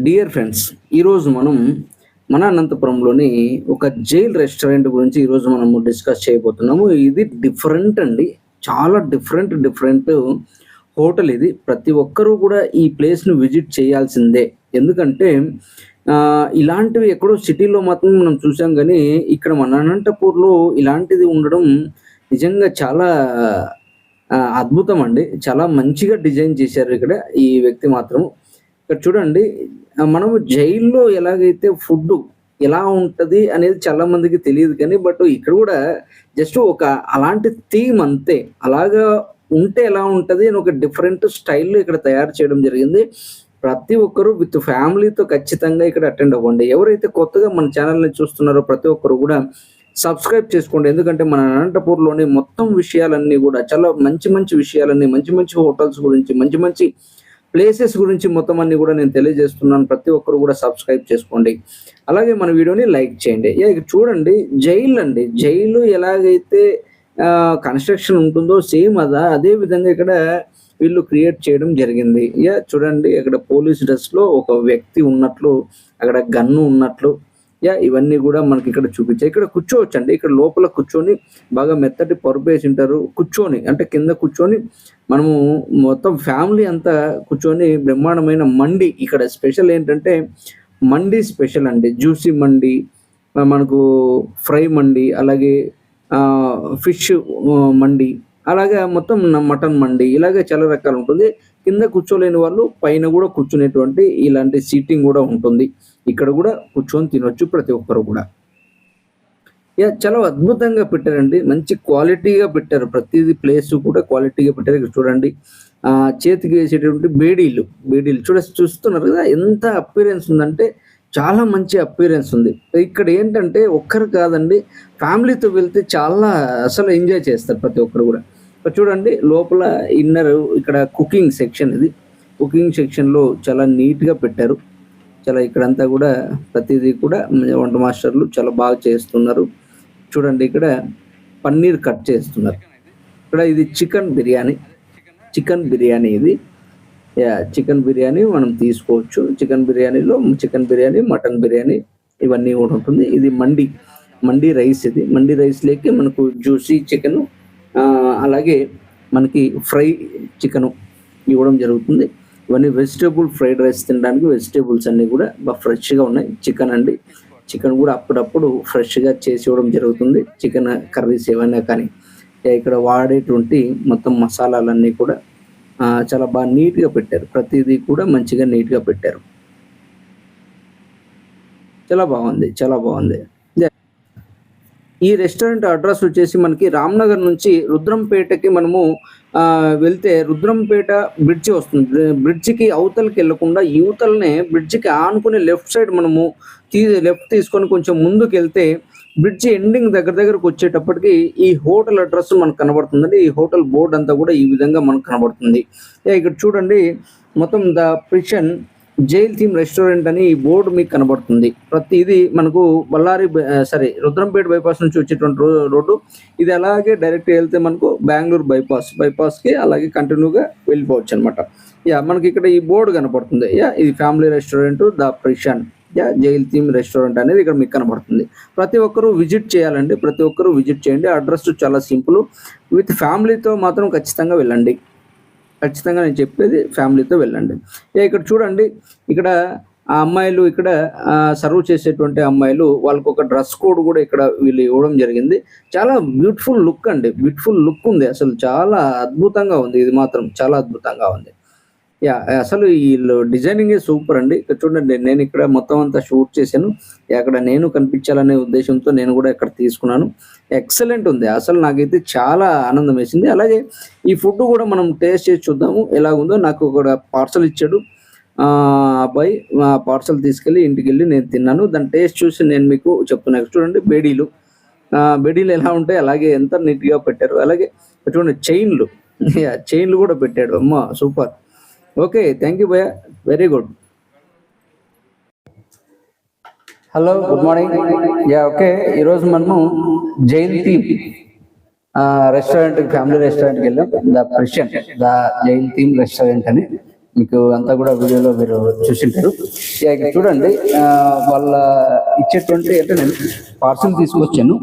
Dear friends, ఈరోజు మనం మన అనంతపురంలోని ఒక జైల్ రెస్టారెంట్ గురించి ఈరోజు మనము డిస్కస్ చేయబోతున్నాము. ఇది డిఫరెంట్ అండి. చాలా డిఫరెంట్ హోటల్ ఇది. ప్రతి ఒక్కరూ కూడా ఈ ప్లేస్‌ని విజిట్ చేయాల్సిందే. ఎందుకంటే ఇలాంటివి ఎక్కడో సిటీలో మాత్రం మనం చూసాం గానీ, ఇక్కడ మన అనంతపూర్‌లో ఇలాంటిది ఉండడం నిజంగా చాలా అద్భుతం అండి. చాలా మంచిగా డిజైన్ చేశారు ఇక్కడ ఈ వ్యక్తి మాత్రం. ఇక్కడ చూడండి, మనము జైల్‌లో ఎలాగైతే ఫుడ్డు ఎలా ఉంటది అనేది చాలా మందికి తెలీదు కానీ, బట్ ఇక్కడ గూడా జస్ట్ ఒక అలాంటి థీమ్ అంతే. అలాగా ఉంటే ఎలా ఉంటది అని ఒక డిఫరెంట్ స్టైల్‌లో ఇక్కడ తయారు చేయడం జరిగింది. ప్రతి ఒక్కరు విత్ ఫ్యామిలీతో ఖచ్చితంగా ఇక్కడ అటెండ్ అవ్వండి. ఎవరైతే కొత్తగా మన ఛానెల్‌ని చూస్తున్నారో ప్రతి ఒక్కరు గూడా సబ్స్క్రైబ్ చేసుకోండి. ఎందుకంటే మన అనంతపూర్‌లోని మొత్తం విషయాలన్నీ గూడా చాలా మంచి విషయాలన్నీ, మంచి హోటల్స్ గురించి, మంచి ప్లేసెస్ గురించి మొత్తం అన్నీ గూడా నేను తెలియజేస్తున్నాను. ప్రతి ఒక్కరు గూడా సబ్స్క్రైబ్ చేసుకోండి. అలాగే మన వీడియోని లైక్ చేయండి. ఇక్కడ చూడండి, జైల్ అండి. జైలు ఎలాగైతే కన్‌స్ట్రక్షన్ ఉంటుందో సేమ్ అదే విధంగా ఇక్కడ వీళ్ళు క్రియేట్ చేయడం జరిగింది. చూడండి, అక్కడ పోలీస్ డ్రెస్‌లో ఒక వ్యక్తి ఉన్నట్లు, అక్కడ గన్ను ఉన్నట్లు ఇవన్నీ గూడా మనకి ఇక్కడ చూపించాయి. ఇక్కడ కూర్చోవచ్చండి. ఇక్కడ లోపల కూర్చొని బాగా మెత్తటి పరుపేసింటారు. కూర్చొని అంటే కింద కూర్చొని మనము మొత్తం ఫ్యామిలీ అంతా కూర్చొని బ్రహ్మాండమైన మండి. ఇక్కడ స్పెషల్ ఏంటంటే మండి స్పెషల్ అండి. జ్యూసీ మండి, మనకు ఫ్రై మండి, అలాగే ఫిష్ మండి, అలాగా మొత్తం మటన్ మండి, ఇలాగే చాలా రకాలు ఉంటుంది. కింద కూర్చోలేని వాళ్ళు పైన కూడా కూర్చునేటువంటి ఇలాంటి సీటింగ్ కూడా ఉంటుంది. ఇక్కడ కూడా కూర్చొని తినొచ్చు ప్రతి ఒక్కరు కూడా. చాలా అద్భుతంగా పెట్టారండి. మంచి క్వాలిటీగా పెట్టారు. ప్రతిదీ ప్లేస్ కూడా క్వాలిటీగా పెట్టారు. ఇక్కడ చూడండి, చేతికి వేసేటువంటి బేడీలు చూస్తున్నారు కదా, ఎంత అపియరెన్స్ ఉందంటే చాలా మంచి అపియరెన్స్ ఉంది. ఇక్కడ ఏంటంటే ఒక్కరు కాదండి, ఫ్యామిలీతో వెళ్తే చాలా అసలు ఎంజాయ్ చేస్తారు ప్రతి ఒక్కరు కూడా. చూడండి, లోపల ఇన్నర్ ఇక్కడ కుకింగ్ సెక్షన్. ఇది కుకింగ్ సెక్షన్‌లో చాలా నీట్‌గా పెట్టారు. చాలా ఇక్కడంతా కూడా ప్రతిదీ కూడా వంట మాస్టర్లు చాలా బాగా చేస్తున్నారు. చూడండి, ఇక్కడ పన్నీర్ కట్ చేస్తున్నారు. ఇక్కడ ఇది చికెన్ బిర్యానీ ఇది. చికెన్ బిర్యానీ మనం తీసుకోవచ్చు. చికెన్ బిర్యానీ, మటన్ బిర్యానీ ఇవన్నీ కూడా ఉంటుంది. ఇది మండి రైస్. ఇది మండి రైస్‌లోకి మనకు జ్యూసీ చికెను, అలాగే మనకి ఫ్రై చికెను ఇవ్వడం జరుగుతుంది. ఇవన్నీ వెజిటేబుల్ ఫ్రైడ్ రైస్ తినడానికి వెజిటేబుల్స్ అన్నీ కూడా బాగా ఫ్రెష్‌గా ఉన్నాయి. చికెన్ అండి. చికెన్ కూడా అప్పుడప్పుడు ఫ్రెష్‌గా చేసి ఇవ్వడం జరుగుతుంది. చికెన్ కర్రీస్ ఏవైనా కానీ. ఇక్కడ వాడేటువంటి మొత్తం మసాలాలన్నీ కూడా చాలా బాగా నీట్‌గా పెట్టారు. ప్రతిదీ కూడా మంచిగా నీట్‌గా పెట్టారు. చాలా బాగుంది. ఈ రెస్టారెంట్ అడ్రస్ వచ్చేసి మనకి రామ్‌నగర్ నుంచి రుద్రంపేటకి మనము వెళ్తే రుద్రంపేట బ్రిడ్జి వస్తుంది. బ్రిడ్జికి అవతలకి వెళ్ళకుండా యువతలనే బ్రిడ్జికి ఆనుకుని లెఫ్ట్ సైడ్ మనము లెఫ్ట్ తీసుకొని కొంచెం ముందుకెళ్తే బ్రిడ్జి ఎండింగ్ దగ్గరకు వచ్చేటప్పటికి ఈ హోటల్ అడ్రస్ మనకు కనబడుతుందండి. ఈ హోటల్ బోర్డ్ అంతా కూడా ఈ విధంగా మనకు కనబడుతుంది. ఇక్కడ చూడండి, మొత్తం the prison jail theme restaurant అని ఈ బోర్డు మీకు కనబడుతుంది. ఇది మనకు రుద్రంపేట బైపాస్ నుంచి వచ్చేటువంటి రోడ్డు. ఇది అలాగే డైరెక్ట్ వెళ్తే మనకు బెంగళూరు బైపాస్కి అలాగే కంటిన్యూగా వెళ్ళిపోవచ్చు అనమాట. మనకి ఇక్కడ ఈ బోర్డు కనబడుతుంది. ఇది family restaurant the prison jail theme restaurant అనేది ఇక్కడ మీకు కనబడుతుంది. ప్రతి ఒక్కరూ విజిట్ చేయాలండి. ప్రతి ఒక్కరూ విజిట్ చేయండి. అడ్రస్ చాలా సింపుల్. విత్ ఫ్యామిలీతో మాత్రం ఖచ్చితంగా వెళ్ళండి. ఖచ్చితంగా నేను చెప్పేది ఫ్యామిలీతో వెళ్ళండి. ఇక్కడ చూడండి, ఇక్కడ ఆ అమ్మాయిలు ఇక్కడ సర్వ్ చేసేటువంటి అమ్మాయిలు వాళ్ళకు ఒక డ్రెస్ కోడ్ కూడా ఇక్కడ వీళ్ళు ఇవ్వడం జరిగింది. చాలా బ్యూటిఫుల్ లుక్ అండి. బ్యూటిఫుల్ లుక్ ఉంది. అసలు చాలా అద్భుతంగా ఉంది. ఇది మాత్రం చాలా అద్భుతంగా ఉంది. అసలు వీళ్ళు డిజైనింగే సూపర్ అండి. ఇక్కడ చూడండి, నేను ఇక్కడ మొత్తం అంతా షూట్ చేశాను. అక్కడ నేను కనిపించాలనే ఉద్దేశంతో నేను కూడా ఇక్కడ తీసుకున్నాను. ఎక్సలెంట్ ఉంది. అసలు నాకైతే చాలా ఆనందం వేసింది. అలాగే ఈ ఫుడ్ కూడా మనం టేస్ట్ చేసి చూద్దాము ఎలాగుందో. నాకు ఒక పార్సల్ ఇచ్చాడు అబ్బాయి. ఆ పార్సల్ తీసుకెళ్ళి ఇంటికి వెళ్ళి నేను తిన్నాను. దాని టేస్ట్ చూసి నేను మీకు చెప్తున్నాను. చూడండి, బేడీలు ఎలా ఉంటాయి అలాగే ఎంత నీట్గా పెట్టారు. అలాగే చూడండి, చైన్లు కూడా పెట్టాడు. అమ్మ సూపర్. ఓకే, థ్యాంక్ యూ భయ్య, very good. Hello, good morning. Okay, ఈరోజు మనము జైల్ థీమ్ రెస్టారెంట్, ఫ్యామిలీ రెస్టారెంట్కి వెళ్ళాం. The prison the jail theme restaurant అని. మీకు అంతా కూడా వీడియోలో మీరు చూసింటారు. ఇక చూడండి వాళ్ళ ఇచ్చేటువంటి అంటే నేను పార్సల్ తీసుకొచ్చాను.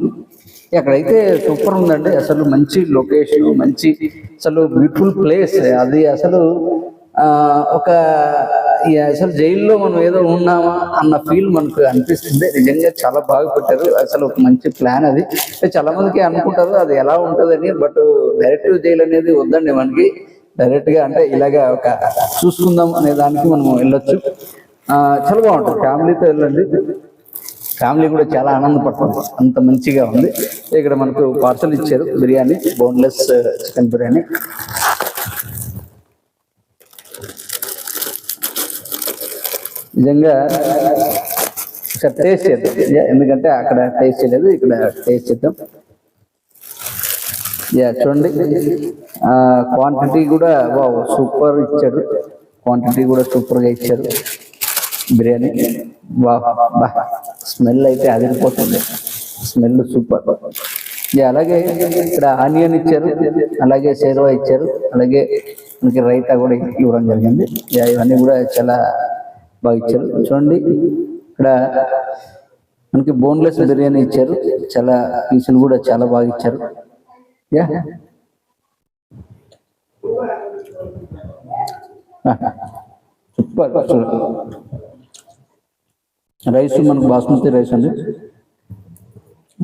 అక్కడైతే సూపర్ ఉందండి. అసలు మంచి లొకేషన్, మంచి అసలు బ్యూటిఫుల్ ప్లేస్ అది. అసలు ఒక అసలు జైల్లో మనం ఏదో ఉన్నామా అన్న ఫీల్ మనకు అనిపిస్తుంది. నిజంగా చాలా బాగా పెట్టారు. అసలు ఒక మంచి ప్లాన్ అది. చాలా మందికి అనుకుంటారు అది ఎలా ఉంటుందని. బట్ డైరెక్ట్ జైలు అనేది వద్దండి మనకి. డైరెక్ట్ గా అంటే ఇలాగా ఒక చూసుకుందాం అనే దానికి మనం వెళ్ళొచ్చు. చాలా బాగుంటుంది. ఫ్యామిలీతో వెళ్ళండి. ఫ్యామిలీ కూడా చాలా ఆనందపడుతుంది. అంత మంచిగా ఉంది. ఇక్కడ మనకు పార్సల్ ఇచ్చారు బిర్యానీ, బోన్లెస్ చికెన్ బిర్యానీ. నిజంగా ఒకసారి టేస్ట్ చేద్దాం, ఎందుకంటే అక్కడ టేస్ట్ చేయలేదు, ఇక్కడ టేస్ట్ చేద్దాం. చూడండి క్వాంటిటీ కూడా సూపర్ ఇచ్చాడు. క్వాంటిటీ కూడా సూపర్గా ఇచ్చారు. బిర్యానీ స్మెల్ అయితే అదిరిపోతుంది. Smell super. అలాగే ఇక్కడ ఆనియన్ ఇచ్చారు, అలాగే షేర్వా ఇచ్చారు, అలాగే మనకి రైతా కూడా ఇవ్వడం జరిగింది. ఇవన్నీ కూడా చాలా బాగా ఇచ్చారు. చూడండి ఇక్కడ మనకి బోన్లెస్ బిర్యానీ ఇచ్చారు. చాలా పీసులు కూడా చాలా బాగా ఇచ్చారు. సూపర్. రైస్ మనకు బాస్మతి రైస్ అండి.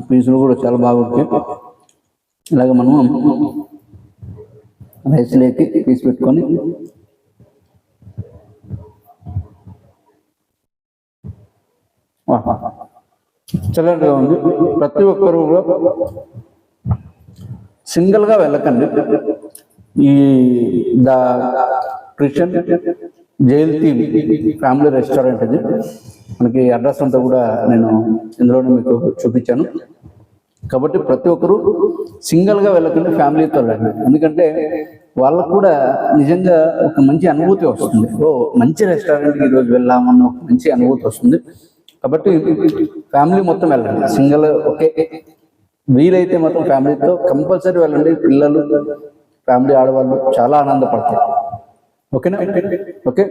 పీసులు కూడా చాలా బాగా ఉంటాయి. ఇలాగ మనం రైస్ లేకి పీస్ పెట్టుకొని చల్లగా ఉంది. ప్రతి ఒక్కరు కూడా సింగిల్గా వెళ్ళకండి. ఈ the Christian jail theme family restaurant అది. మనకి అడ్రస్ అంతా కూడా నేను ఇందులోనే మీకు చూపించాను. కాబట్టి ప్రతి ఒక్కరు సింగిల్గా వెళ్ళకండి, ఫ్యామిలీతో వెళ్ళండి. ఎందుకంటే వాళ్ళకు కూడా నిజంగా ఒక మంచి అనుభూతి వస్తుంది. మంచి రెస్టారెంట్కి ఈరోజు వెళ్ళామన్న ఒక మంచి అనుభూతి వస్తుంది. కాబట్టి ఫ్యామిలీ మొత్తం వెళ్ళండి. సింగిల్ ఓకే, వీలైతే మాత్రం ఫ్యామిలీతో కంపల్సరీ వెళ్ళండి. పిల్లలు, ఫ్యామిలీ, ఆడవాళ్ళు చాలా ఆనందపడతారు. ఓకేనా? Okay,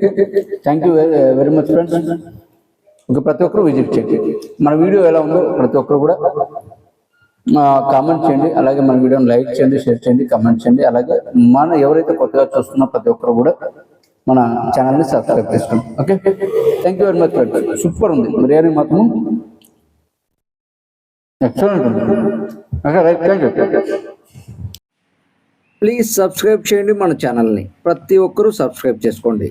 thank you very much friends. ఇంకా ప్రతి ఒక్కరు విజిట్ చేయండి. మన వీడియో ఎలా ఉందో ప్రతి ఒక్కరు కూడా కామెంట్ చేయండి. అలాగే మన వీడియోని లైక్ చేయండి, షేర్ చేయండి, కామెంట్ చేయండి. అలాగే మన ఎవరైతే కొత్తగా చూస్తున్నా ప్రతి ఒక్కరు కూడా మన ఛానల్ని సబ్స్క్రైబ్ చేసుకోండి. Okay, thank you very much friends. Super ఉంది బిర్యానీ మాత్రం, ఎక్సలెంట్ ఉంది. Okay, right, thank you. Please subscribe చేయండి మన ఛానల్ని. ప్రతి ఒక్కరూ సబ్స్క్రైబ్ చేసుకోండి.